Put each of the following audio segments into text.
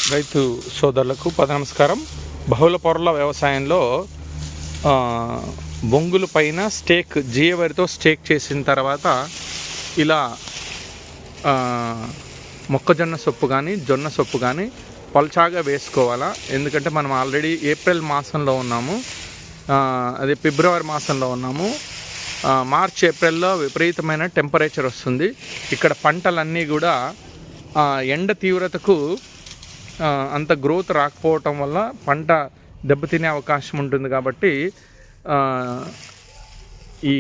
రైతు సోదరులకు నమస్కారం. బహుళ పొరల వ్యవసాయంలో బొంగుల పైన స్టేక్ జీయవరితో స్టేక్ చేసిన తర్వాత ఇలా మొక్కజొన్న సొప్పు కానీ జొన్న సొప్పు కానీ పల్చాగా వేసుకోవాలా. ఎందుకంటే మనం ఆల్రెడీ ఏప్రిల్ మాసంలో ఉన్నాము, అదే ఫిబ్రవరి మాసంలో ఉన్నాము. మార్చ్ ఏప్రిల్లో విపరీతమైన టెంపరేచర్ వస్తుంది. ఇక్కడ పంటలన్నీ కూడా ఎండ తీవ్రతకు అంత గ్రోత్ రాకపోవటం వల్ల పంట దెబ్బతినే అవకాశం ఉంటుంది. కాబట్టి ఈ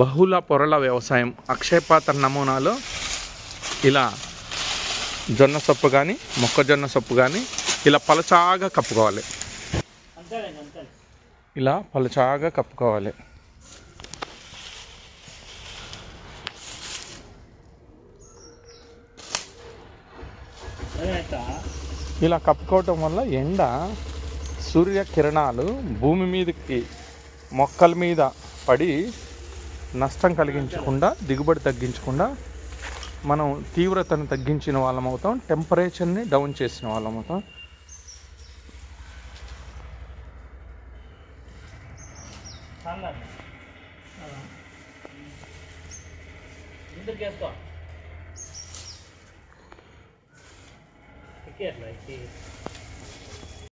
బహుళ పొరల వ్యవసాయం అక్షయపాత్ర నమూనాలో ఇలా జొన్న సొప్పు కానీ మొక్కజొన్న సొప్పు కానీ ఇలా పలచాగా కప్పుకోవాలి. ఇలా పలచాగా కప్పుకోవాలి. ఇలా కప్పుకోవటం వల్ల ఎండ సూర్యకిరణాలు భూమి మీదకి మొక్కల మీద పడి నష్టం కలిగించకుండా, దిగుబడి తగ్గించకుండా మనం తీవ్రతను తగ్గించిన వాళ్ళం అవుతాం, టెంపరేచర్ని డౌన్ చేసిన వాళ్ళం అవుతాం. Get like this.